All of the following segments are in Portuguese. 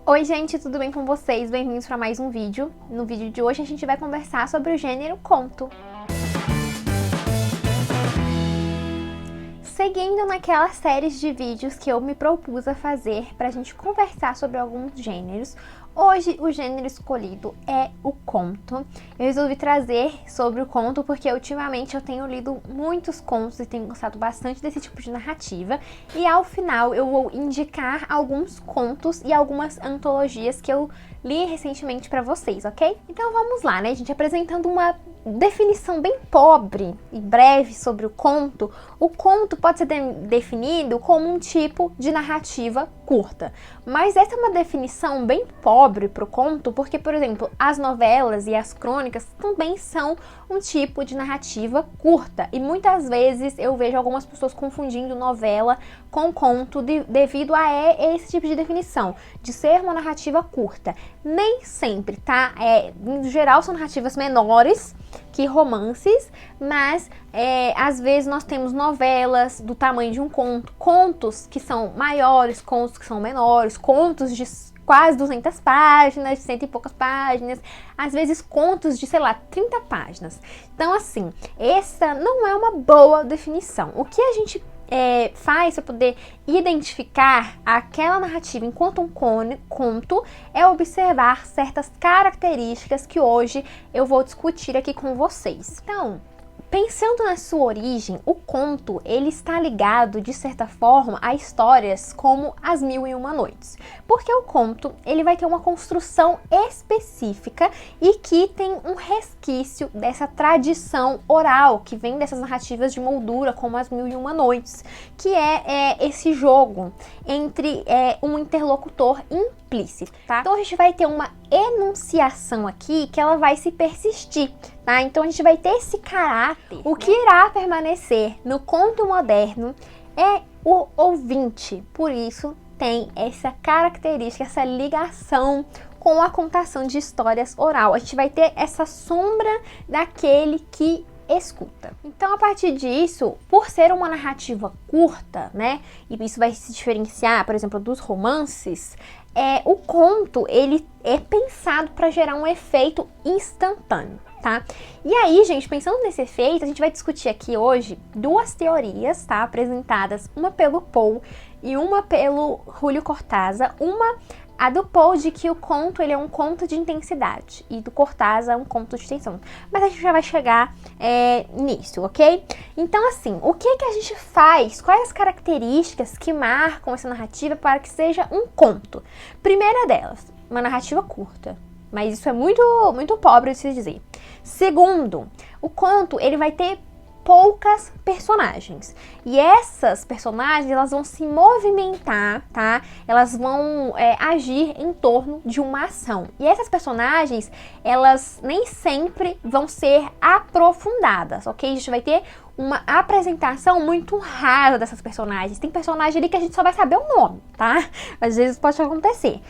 Oi gente, tudo bem com vocês? Bem-vindos para mais um vídeo. No vídeo de hoje a gente vai conversar sobre o gênero conto. Seguindo naquelas séries de vídeos que eu me propus a fazer para a gente conversar sobre alguns gêneros, hoje o gênero escolhido é o conto. Eu resolvi trazer sobre o conto porque ultimamente eu tenho lido muitos contos e tenho gostado bastante desse tipo de narrativa. E ao final eu vou indicar alguns contos e algumas antologias que eu li recentemente para vocês, ok? Então vamos lá, né, gente? Apresentando uma definição bem pobre e breve sobre o conto. O conto pode ser definido como um tipo de narrativa curta. Mas essa é uma definição bem pobre para o conto, porque, por exemplo, as novelas e as crônicas também são um tipo de narrativa curta. E muitas vezes eu vejo algumas pessoas confundindo novela com conto devido a esse tipo de definição, de ser uma narrativa curta. Nem sempre, tá? No geral são narrativas menores que romances, mas às vezes nós temos novelas do tamanho de um conto, contos que são maiores, contos que são menores, contos de quase 200 páginas, de 100 e poucas páginas, às vezes contos de, sei lá, 30 páginas. Então, assim, essa não é uma boa definição. O que a gente faz para poder identificar aquela narrativa enquanto um conto é observar certas características que hoje eu vou discutir aqui com vocês. Então, pensando na sua origem, o conto ele está ligado de certa forma a histórias como As Mil e Uma Noites, porque o conto ele vai ter uma construção específica e que tem um resquício dessa tradição oral que vem dessas narrativas de moldura como As Mil e Uma Noites, que é esse jogo entre um interlocutor implícito, tá? Então a gente vai ter uma enunciação aqui que ela vai se persistir, tá? Então a gente vai ter esse caráter. O que irá permanecer no conto moderno é o ouvinte, por isso tem essa característica, essa ligação com a contação de histórias oral. A gente vai ter essa sombra daquele que escuta. Então, a partir disso, por ser uma narrativa curta, né, e isso vai se diferenciar, por exemplo, dos romances, o conto, ele é pensado para gerar um efeito instantâneo, tá? E aí, gente, pensando nesse efeito, a gente vai discutir aqui hoje duas teorias, tá, apresentadas, uma pelo Poe e uma pelo Julio Cortázar, a do Poe de que o conto ele é um conto de intensidade e do Cortázar um conto de tensão. Mas a gente já vai chegar nisso, ok? Então, assim, o que a gente faz? Quais as características que marcam essa narrativa para que seja um conto? Primeira delas, uma narrativa curta. Mas isso é muito, muito pobre de se dizer. Segundo, o conto ele vai ter poucas personagens. E essas personagens, elas vão se movimentar, tá? Elas vão agir em torno de uma ação. E essas personagens, elas nem sempre vão ser aprofundadas, ok? A gente vai ter uma apresentação muito rasa dessas personagens. Tem personagem ali que a gente só vai saber o nome, tá? Às vezes pode acontecer.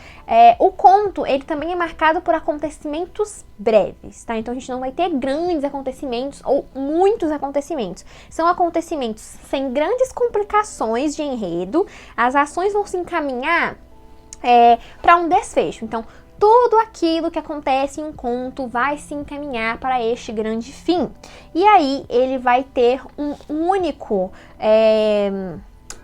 O conto, ele também é marcado por acontecimentos breves, tá? Então a gente não vai ter grandes acontecimentos ou muitos acontecimentos. São acontecimentos sem grandes complicações de enredo. As ações vão se encaminhar para um desfecho. Então, tudo aquilo que acontece em um conto vai se encaminhar para este grande fim. E aí ele vai ter um único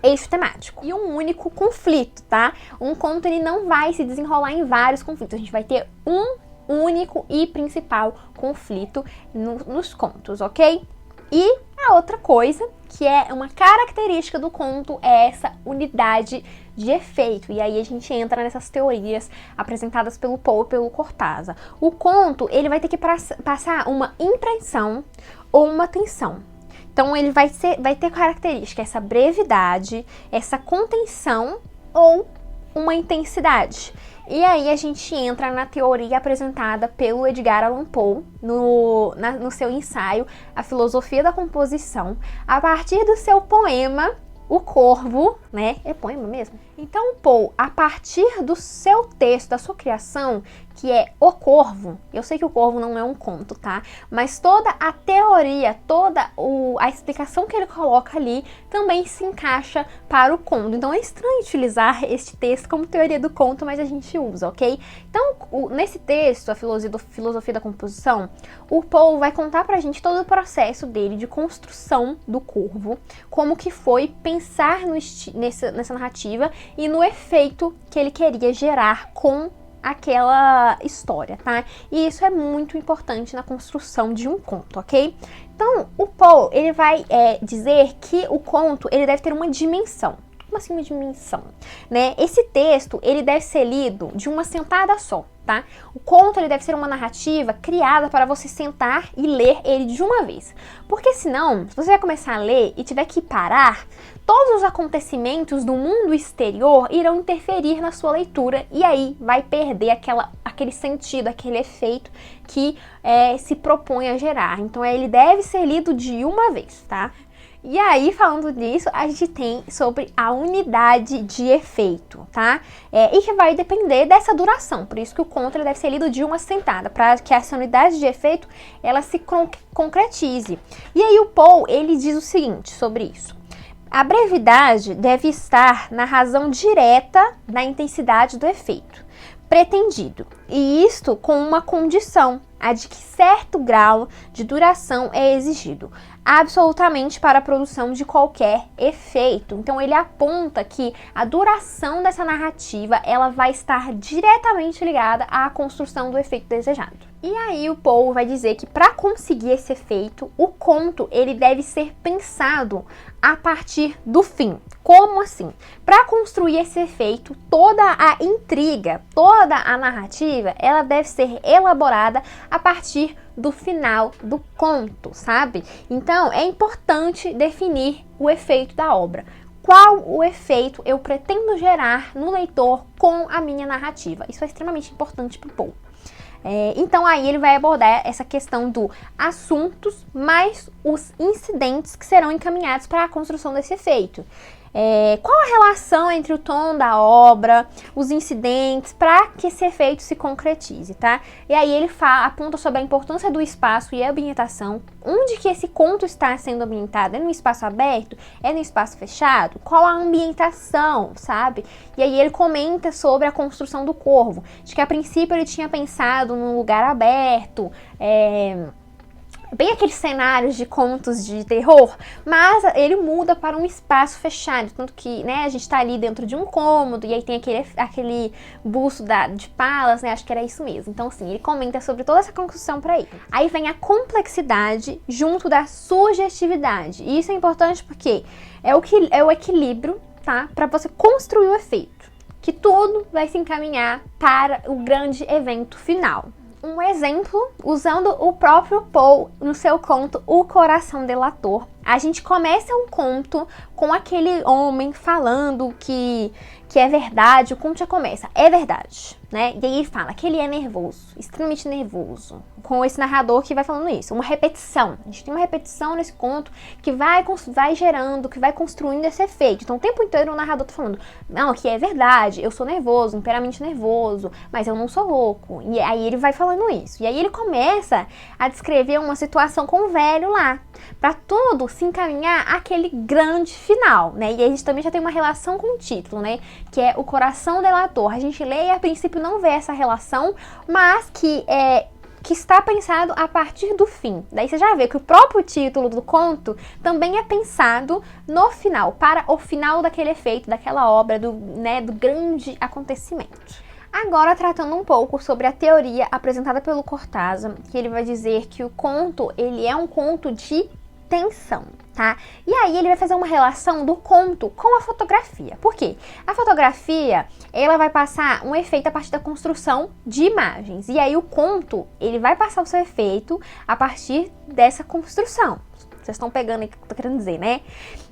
eixo temático e um único conflito, tá? Um conto ele não vai se desenrolar em vários conflitos. A gente vai ter um único e principal conflito nos contos, ok? E a outra coisa, que é uma característica do conto, é essa unidade de efeito. E aí a gente entra nessas teorias apresentadas pelo Poe e pelo Cortázar. O conto, ele vai ter que passar uma impressão ou uma tensão. Então ele vai ter característica, essa brevidade, essa contenção ou uma intensidade. E aí a gente entra na teoria apresentada pelo Edgar Allan Poe no seu ensaio A Filosofia da Composição, a partir do seu poema O Corvo, né? É poema mesmo? Então, Paul, a partir do seu texto, da sua criação, que é O Corvo, eu sei que O Corvo não é um conto, tá? Mas toda a teoria, toda a explicação que ele coloca ali também se encaixa para o conto. Então é estranho utilizar este texto como teoria do conto, mas a gente usa, ok? Então, nesse texto, a filosofia da composição, o Paul vai contar pra gente todo o processo dele de construção do Corvo, como que foi pensar nessa narrativa e no efeito que ele queria gerar com aquela história, tá? E isso é muito importante na construção de um conto, ok? Então, o Paul, ele vai dizer que o conto, ele deve ter uma dimensão. Como assim uma dimensão? Né? Esse texto, ele deve ser lido de uma sentada só, tá? O conto, ele deve ser uma narrativa criada para você sentar e ler ele de uma vez. Porque senão, se você vai começar a ler e tiver que parar, todos os acontecimentos do mundo exterior irão interferir na sua leitura e aí vai perder aquele sentido, aquele efeito que se propõe a gerar. Então, ele deve ser lido de uma vez, tá? E aí, falando disso, a gente tem sobre a unidade de efeito, tá? E que vai depender dessa duração, por isso que o conto ele deve ser lido de uma sentada, para que essa unidade de efeito, ela se concretize. E aí o Paul, ele diz o seguinte sobre isso. A brevidade deve estar na razão direta da intensidade do efeito pretendido, e isto com uma condição, a de que certo grau de duração é exigido, absolutamente para a produção de qualquer efeito. Então ele aponta que a duração dessa narrativa, ela vai estar diretamente ligada à construção do efeito desejado. E aí o Paul vai dizer que para conseguir esse efeito, o conto ele deve ser pensado a partir do fim. Como assim? Para construir esse efeito, toda a intriga, toda a narrativa, ela deve ser elaborada a partir do final do conto, sabe? Então, é importante definir o efeito da obra. Qual o efeito eu pretendo gerar no leitor com a minha narrativa? Isso é extremamente importante para o Paul. Então aí ele vai abordar essa questão do assuntos mais os incidentes que serão encaminhados para a construção desse efeito. Qual a relação entre o tom da obra, os incidentes, para que esse efeito se concretize, tá? E aí ele aponta sobre a importância do espaço e a ambientação, onde que esse conto está sendo ambientado, é no espaço aberto, é no espaço fechado, qual a ambientação, sabe? E aí ele comenta sobre a construção do corvo, de que a princípio ele tinha pensado num lugar aberto, bem aqueles cenários de contos de terror, mas ele muda para um espaço fechado, tanto que, né, a gente tá ali dentro de um cômodo, e aí tem aquele busto de Palas, né, acho que era isso mesmo. Então, assim, ele comenta sobre toda essa construção para ele. Aí vem a complexidade junto da sugestividade, e isso é importante porque é o equilíbrio, tá, para você construir o efeito, que tudo vai se encaminhar para o grande evento final. Um exemplo, usando o próprio Paul no seu conto O Coração Delator. A gente começa um conto com aquele homem falando que é verdade, o conto já começa, é verdade, né? E aí ele fala que ele é nervoso, extremamente nervoso, com esse narrador que vai falando isso, uma repetição. A gente tem uma repetição nesse conto que vai gerando, que vai construindo esse efeito. Então o tempo inteiro o narrador tá falando, não, que é verdade, eu sou nervoso, inteiramente nervoso, mas eu não sou louco. E aí ele vai falando isso. E aí ele começa a descrever uma situação com o velho lá, para tudo se encaminhar àquele grande final, né? E a gente também já tem uma relação com o título, né? Que é O Coração Delator. A gente lê e a princípio não vê essa relação, mas que está pensado a partir do fim. Daí você já vê que o próprio título do conto também é pensado no final, para o final daquele efeito, daquela obra, do grande acontecimento. Agora, tratando um pouco sobre a teoria apresentada pelo Cortázar, que ele vai dizer que o conto, ele é um conto de tensão, tá? E aí ele vai fazer uma relação do conto com a fotografia. Por quê? A fotografia, ela vai passar um efeito a partir da construção de imagens. E aí o conto, ele vai passar o seu efeito a partir dessa construção. Vocês estão pegando aí o que eu tô querendo dizer, né?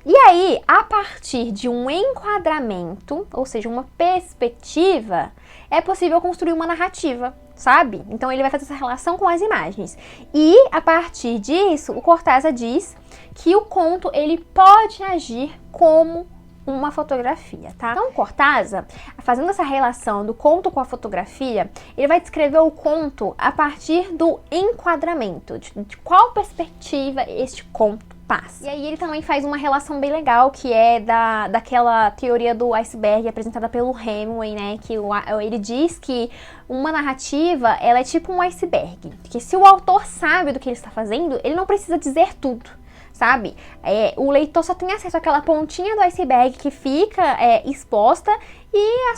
E aí, a partir de um enquadramento, ou seja, uma perspectiva, é possível construir uma narrativa, sabe? Então ele vai fazer essa relação com as imagens. E a partir disso, o Cortázar diz que o conto ele pode agir como uma fotografia, tá? Então, Cortázar, fazendo essa relação do conto com a fotografia, ele vai descrever o conto a partir do enquadramento, de qual perspectiva este conto passa. E aí ele também faz uma relação bem legal, que é daquela teoria do iceberg apresentada pelo Hemingway, né? Que ele diz que uma narrativa, ela é tipo um iceberg, que se o autor sabe do que ele está fazendo, ele não precisa dizer tudo, sabe? O leitor só tem acesso àquela pontinha do iceberg que fica exposta e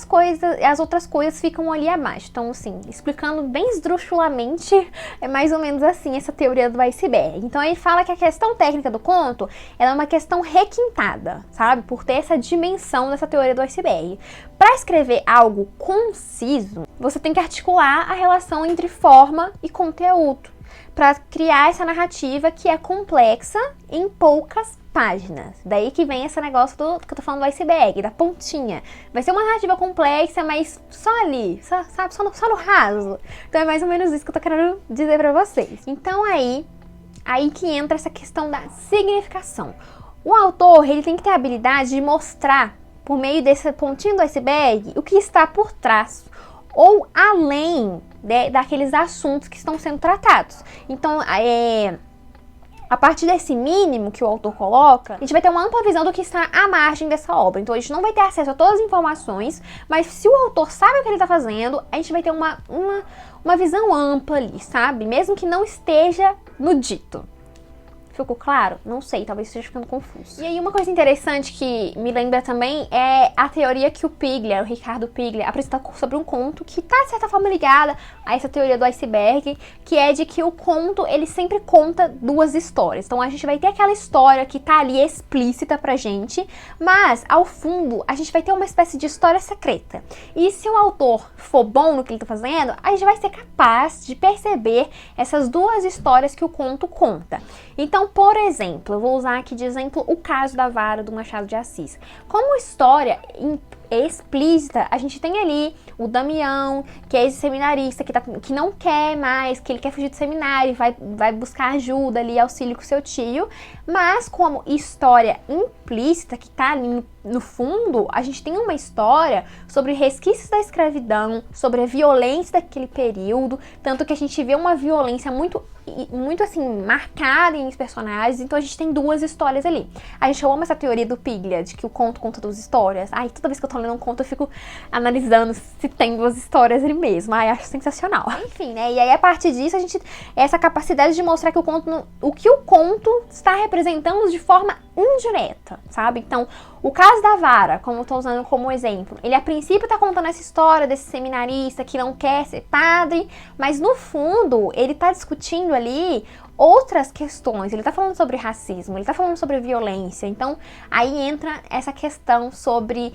as outras coisas ficam ali abaixo. Então, assim, explicando bem esdrúxulamente, é mais ou menos assim essa teoria do iceberg. Então, ele fala que a questão técnica do conto, ela é uma questão requintada, sabe? Por ter essa dimensão dessa teoria do iceberg. Para escrever algo conciso, você tem que articular a relação entre forma e conteúdo, para criar essa narrativa que é complexa em poucas páginas. Daí que vem esse negócio que eu tô falando do iceberg, da pontinha. Vai ser uma narrativa complexa, mas só ali, sabe? Só no raso. Então é mais ou menos isso que eu tô querendo dizer pra vocês. Então aí que entra essa questão da significação. O autor, ele tem que ter a habilidade de mostrar, por meio desse pontinho do iceberg, o que está por trás, ou além daqueles assuntos que estão sendo tratados. Então, a partir desse mínimo que o autor coloca, a gente vai ter uma ampla visão do que está à margem dessa obra. Então, a gente não vai ter acesso a todas as informações, mas se o autor sabe o que ele está fazendo, a gente vai ter uma visão ampla ali, sabe? Mesmo que não esteja no dito. Ficou claro? Não sei, talvez esteja ficando confuso. E aí uma coisa interessante que me lembra também é a teoria que o Ricardo Piglia, apresenta sobre um conto que tá de certa forma ligada a essa teoria do iceberg, que é de que o conto, ele sempre conta duas histórias. Então a gente vai ter aquela história que tá ali explícita pra gente, mas ao fundo a gente vai ter uma espécie de história secreta. E se o autor for bom no que ele tá fazendo, a gente vai ser capaz de perceber essas duas histórias que o conto conta. Então, por exemplo, eu vou usar aqui de exemplo o caso da vara do Machado de Assis. Como história explícita, a gente tem ali o Damião, que é esse seminarista que não quer mais, que ele quer fugir do seminário, vai buscar ajuda ali, auxílio com seu tio, mas como história implícita, que tá ali no fundo, a gente tem uma história sobre resquícios da escravidão, sobre a violência daquele período, tanto que a gente vê uma violência muito assim, marcada em personagens, então a gente tem duas histórias ali. A gente ama essa teoria do Piglia, de que o conto conta duas histórias. Ai, toda vez que eu tô lendo um conto, eu fico analisando se tem duas histórias ali mesmo. Ai, acho sensacional. Enfim, né, e aí a partir disso, a gente essa capacidade de mostrar que o que o conto está representando de forma indireta, sabe? Então, o caso da vara, como eu tô usando como exemplo, ele a princípio tá contando essa história desse seminarista que não quer ser padre, mas no fundo, ele tá discutindo ali outras questões. Ele tá falando sobre racismo, ele tá falando sobre violência. Então, aí entra essa questão sobre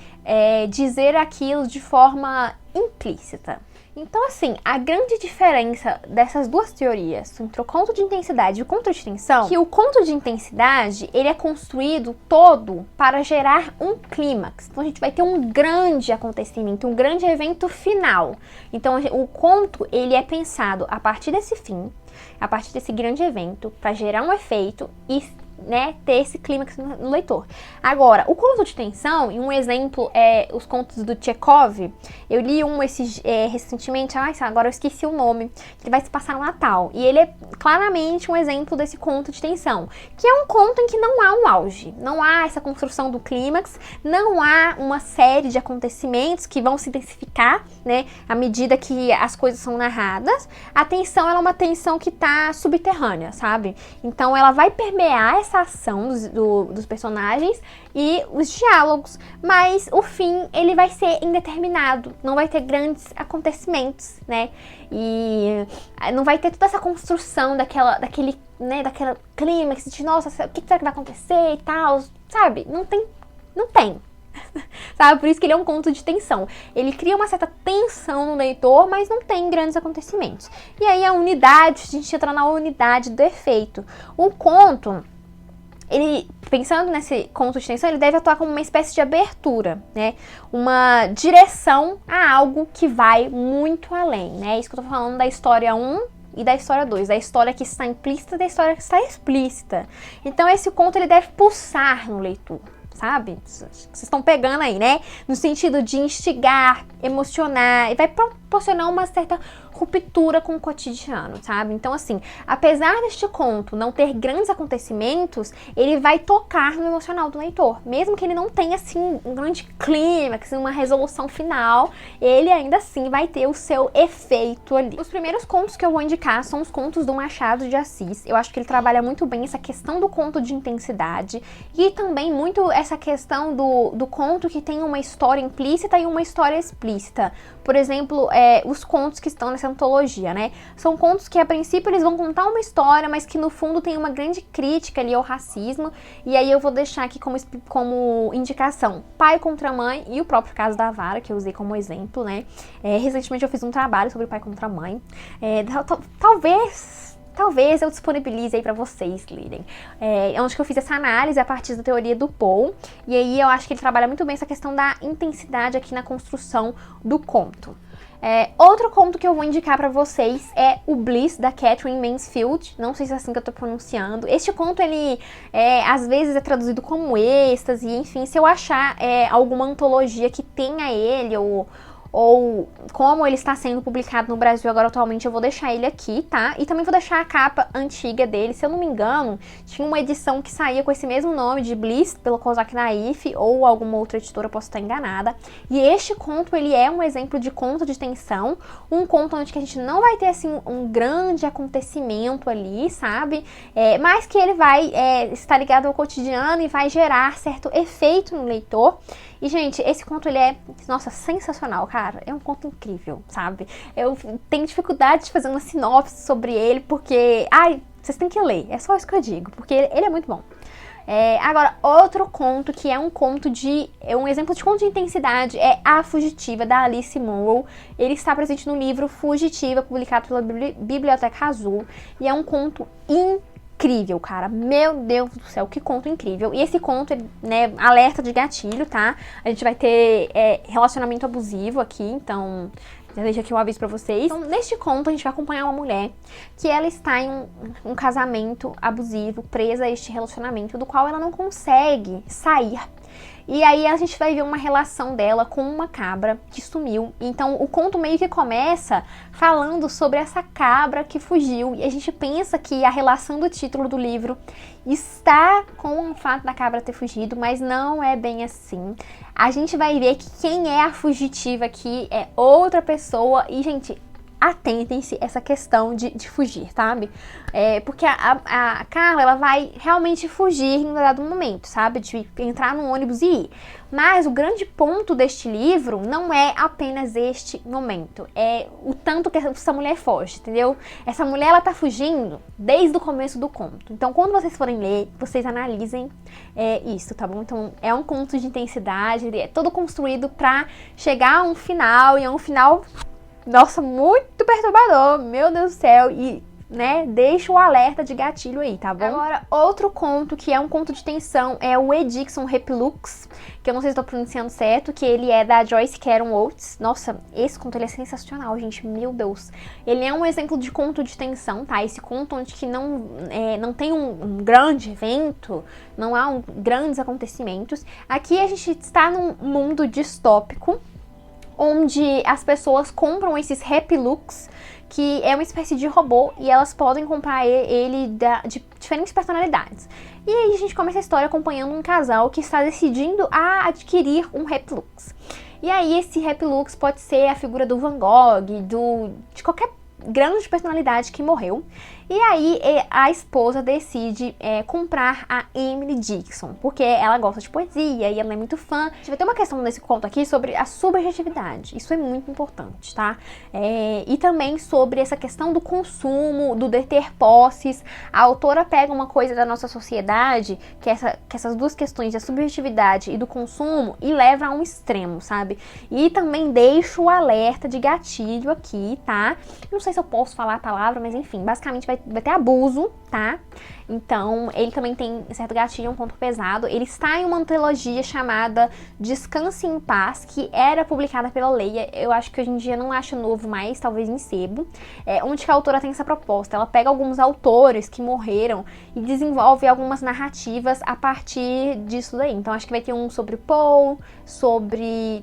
dizer aquilo de forma implícita. Então, assim, a grande diferença dessas duas teorias, entre o conto de intensidade e o conto de tensão, é que o conto de intensidade, ele é construído todo para gerar um clímax. Então, a gente vai ter um grande acontecimento, um grande evento final. Então, o conto, ele é pensado a partir desse fim, a partir desse grande evento, para gerar um efeito e ter esse clímax no leitor. Agora, o conto de tensão, e um exemplo é os contos do Tchekov. Eu li um recentemente, agora eu esqueci o nome, que vai se passar no Natal. E ele é claramente um exemplo desse conto de tensão, que é um conto em que não há um auge, não há essa construção do clímax, não há uma série de acontecimentos que vão se intensificar, né, à medida que as coisas são narradas. A tensão, ela é uma tensão que tá subterrânea, sabe? Então, ela vai permear essa ação dos personagens e os diálogos, mas o fim, ele vai ser indeterminado, não vai ter grandes acontecimentos, né, e não vai ter toda essa construção daquele clímax de, nossa, o que será que vai acontecer e tal, sabe, não tem, sabe, por isso que ele é um conto de tensão, ele cria uma certa tensão no leitor, mas não tem grandes acontecimentos. E aí a gente entra na unidade do efeito. O conto, ele, pensando nesse conto de tensão, ele deve atuar como uma espécie de abertura, né? Uma direção a algo que vai muito além, né? Isso que eu tô falando da história 1 e da história 2, da história que está implícita e da história que está explícita. Então, esse conto, ele deve pulsar no leitor. sabe? Vocês estão pegando aí, né? No sentido de instigar, emocionar, e vai proporcionar uma certa ruptura com o cotidiano, sabe? Então, assim, apesar deste conto não ter grandes acontecimentos, ele vai tocar no emocional do leitor. Mesmo que ele não tenha, assim, um grande clímax, uma resolução final, ele ainda assim vai ter o seu efeito ali. Os primeiros contos que eu vou indicar são os contos do Machado de Assis. Eu acho que ele trabalha muito bem essa questão do conto de intensidade e também muito essa questão do conto que tem uma história implícita e uma história explícita. Por exemplo, os contos que estão nessa antologia, né? São contos que a princípio eles vão contar uma história, mas que no fundo tem uma grande crítica ali ao racismo. E aí eu vou deixar aqui como indicação Pai contra Mãe e o próprio caso da Vara, que eu usei como exemplo, né? Recentemente eu fiz um trabalho sobre Pai contra Mãe. Talvez eu disponibilize aí pra vocês lerem. Onde que eu fiz essa análise a partir da teoria do Poe. E aí eu acho que ele trabalha muito bem essa questão da intensidade aqui na construção do conto. Outro conto que eu vou indicar pra vocês é o Bliss, da Katherine Mansfield. Não sei se é assim que eu tô pronunciando. Este conto, ele às vezes é traduzido como êxtase, enfim. Se eu achar alguma antologia que tenha ele, ou como ele está sendo publicado no Brasil agora atualmente, eu vou deixar ele aqui, tá? E também vou deixar a capa antiga dele. Se eu não me engano, tinha uma edição que saía com esse mesmo nome, de Bliss, pelo Kozak Naif, ou alguma outra editora, posso estar enganada. E este conto, ele é um exemplo de conto de tensão, um conto onde que a gente não vai ter, assim, um grande acontecimento ali, sabe? Mas que ele vai estar ligado ao cotidiano e vai gerar certo efeito no leitor. E, gente, esse conto, ele é, nossa, sensacional, cara. É um conto incrível, sabe? Eu tenho dificuldade de fazer uma sinopse sobre ele, porque, vocês têm que ler. É só isso que eu digo, porque ele é muito bom. Agora, outro conto que é um exemplo de conto de intensidade é A Fugitiva, da Alice Munro. Ele está presente no livro Fugitiva, publicado pela Biblioteca Azul. E é um conto incrível, cara. Meu Deus do céu, que conto incrível. E esse conto, né, alerta de gatilho, tá? A gente vai ter relacionamento abusivo aqui, então já deixo aqui um aviso pra vocês. Então, neste conto, a gente vai acompanhar uma mulher que ela está em um casamento abusivo, presa a este relacionamento, do qual ela não consegue sair. E aí a gente vai ver uma relação dela com uma cabra que sumiu. Então o conto meio que começa falando sobre essa cabra que fugiu. E a gente pensa que a relação do título do livro está com o fato da cabra ter fugido, mas não é bem assim. A gente vai ver que quem é a fugitiva aqui é outra pessoa. E, gente, atentem-se essa questão de fugir, sabe? Porque a Carla, ela vai realmente fugir em um dado momento, sabe? De entrar no ônibus e ir. Mas o grande ponto deste livro não é apenas este momento. É o tanto que essa mulher foge, entendeu? Essa mulher, ela tá fugindo desde o começo do conto. Então, quando vocês forem ler, vocês analisem isso, tá bom? Então, é um conto de intensidade, ele é todo construído pra chegar a um final, e é um final, nossa, muito perturbador, meu Deus do céu, e, né, deixa o alerta de gatilho aí, tá bom? Agora, outro conto que é um conto de tensão é o Edixon Repulux, que eu não sei se estou pronunciando certo, que ele é da Joyce Carol Oates. Nossa, esse conto, ele é sensacional, gente, meu Deus. Ele é um exemplo de conto de tensão, tá? Esse conto onde que não tem um grande evento, não há grandes acontecimentos. Aqui a gente está num mundo distópico, onde as pessoas compram esses Repulux, que é uma espécie de robô, e elas podem comprar ele de diferentes personalidades. E aí a gente começa a história acompanhando um casal que está decidindo a adquirir um Repulux. E aí esse Repulux pode ser a figura do Van Gogh, de qualquer grande personalidade que morreu. E aí a esposa decide comprar a Emily Dickinson, porque ela gosta de poesia e ela é muito fã. A gente vai ter uma questão nesse conto aqui sobre a subjetividade, isso é muito importante, tá? E também sobre essa questão do consumo, do deter posses. A autora pega uma coisa da nossa sociedade, que essas duas questões da subjetividade e do consumo, e leva a um extremo, sabe? E também deixa o alerta de gatilho aqui, tá? Não sei se eu posso falar a palavra, mas enfim, basicamente vai ter abuso tá? Então, ele também tem certo gatilho, um conto pesado. Ele está em uma antologia chamada Descanse em Paz, que era publicada pela Leia. Eu acho que hoje em dia não acho novo mais, talvez em sebo. Onde que a autora tem essa proposta. Ela pega alguns autores que morreram e desenvolve algumas narrativas a partir disso daí. Então, acho que vai ter um sobre Poe,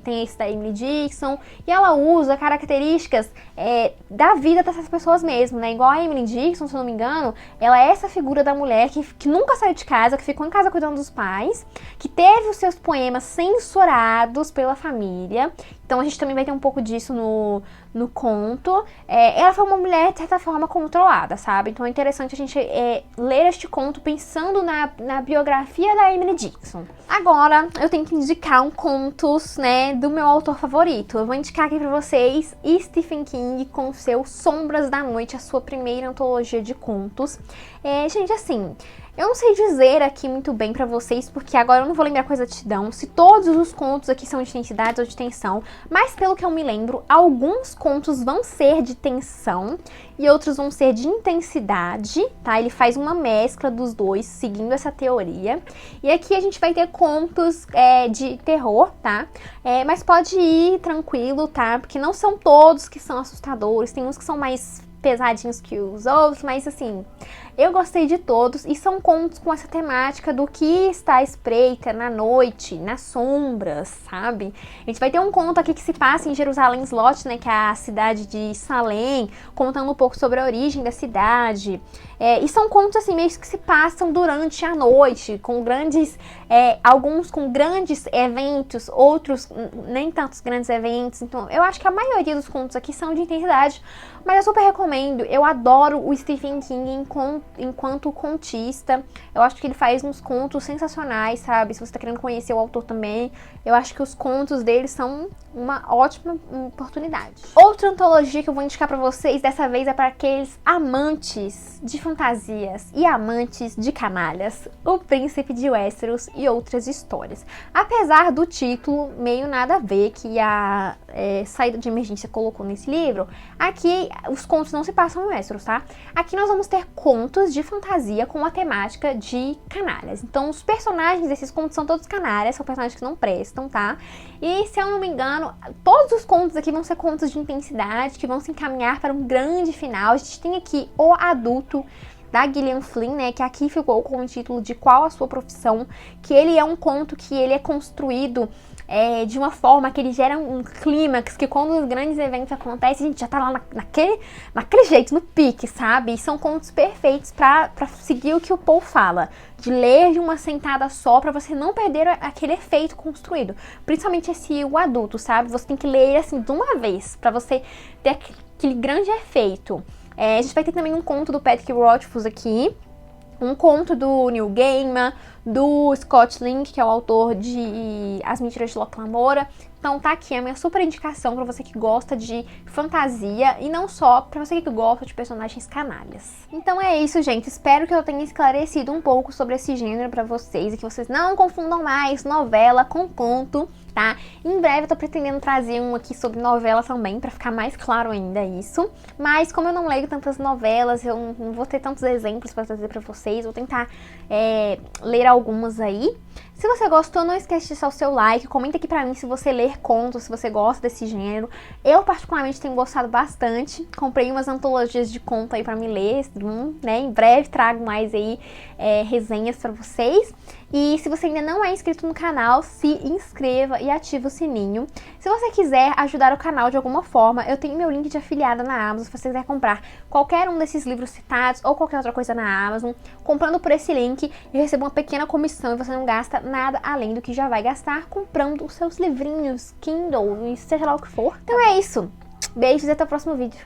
tem esse da Emily Dickinson. E ela usa características da vida dessas pessoas mesmo, né? Igual a Emily Dickinson, se eu não me engano, ela é essa figura da mulher que nunca saiu de casa, que ficou em casa cuidando dos pais, que teve os seus poemas censurados pela família. Então a gente também vai ter um pouco disso no conto. Ela foi uma mulher, de certa forma, controlada, sabe? Então é interessante a gente ler este conto pensando na biografia da Emily Dickinson. Agora, eu tenho que indicar um contos, né, do meu autor favorito. Eu vou indicar aqui pra vocês Stephen King com seu Sombras da Noite, a sua primeira antologia de contos. Gente, assim, eu não sei dizer aqui muito bem pra vocês, porque agora eu não vou lembrar com exatidão se todos os contos aqui são de intensidade ou de tensão, mas pelo que eu me lembro, alguns contos vão ser de tensão e outros vão ser de intensidade, tá? Ele faz uma mescla dos dois, seguindo essa teoria. E aqui a gente vai ter contos de terror, tá? Mas pode ir tranquilo, tá? Porque não são todos que são assustadores, tem uns que são mais pesadinhos que os outros, mas assim, eu gostei de todos e são contos com essa temática do que está à espreita na noite, nas sombras, sabe? A gente vai ter um conto aqui que se passa em Jerusalém Slot, né, que é a cidade de Salem, contando um pouco sobre a origem da cidade. E são contos assim, meio que se passam durante a noite, com grandes, alguns com grandes eventos, outros nem tantos grandes eventos. Então, eu acho que a maioria dos contos aqui são de intensidade, mas eu super recomendo. Eu adoro o Stephen King enquanto contista. Eu acho que ele faz uns contos sensacionais, sabe? Se você tá querendo conhecer o autor também, eu acho que os contos dele são uma ótima oportunidade. Outra antologia que eu vou indicar pra vocês, dessa vez é para aqueles amantes de fantasias e amantes de canalhas, O Príncipe de Westeros e Outras Histórias. Apesar do título meio nada a ver que a saída de emergência colocou nesse livro, aqui os contos não se passam em Westeros, tá? Aqui nós vamos ter contos de fantasia com a temática de canalhas. Então os personagens desses contos são todos canalhas, são personagens que não prestam, tá? E se eu não me engano, todos os contos aqui vão ser contos de intensidade, que vão se encaminhar para um grande final. A gente tem aqui O Adulto, da Gillian Flynn, né, que aqui ficou com o título de Qual a Sua Profissão, que ele é um conto que ele é construído de uma forma que ele gera um clímax, que quando os grandes eventos acontecem, a gente já tá lá naquele jeito, no pique, sabe? E são contos perfeitos pra seguir o que o Poe fala, de ler de uma sentada só, pra você não perder aquele efeito construído. Principalmente O Adulto, sabe? Você tem que ler assim de uma vez, pra você ter aquele grande efeito. A gente vai ter também um conto do Patrick Rothfuss aqui, um conto do Neil Gaiman, do Scott Link, que é o autor de As Mentiras de Locke Lamora. Então tá aqui a minha super indicação pra você que gosta de fantasia e não só pra você que gosta de personagens canalhas. Então é isso, gente. Espero que eu tenha esclarecido um pouco sobre esse gênero pra vocês e que vocês não confundam mais novela com conto, tá? Em breve eu tô pretendendo trazer um aqui sobre novela também, pra ficar mais claro ainda isso. Mas como eu não leio tantas novelas, eu não vou ter tantos exemplos pra trazer pra vocês. Vou tentar ler algumas aí. Se você gostou, não esquece de deixar o seu like, comenta aqui pra mim se você ler contos, se você gosta desse gênero. Eu particularmente tenho gostado bastante, comprei umas antologias de conto aí pra me ler, né? Em breve trago mais aí resenhas pra vocês. E se você ainda não é inscrito no canal, se inscreva e ative o sininho. Se você quiser ajudar o canal de alguma forma, eu tenho meu link de afiliada na Amazon. Se você quiser comprar qualquer um desses livros citados ou qualquer outra coisa na Amazon, comprando por esse link, eu recebo uma pequena comissão e você não gasta nada além do que já vai gastar comprando os seus livrinhos, Kindle, seja lá o que for. Então é isso. Beijos e até o próximo vídeo.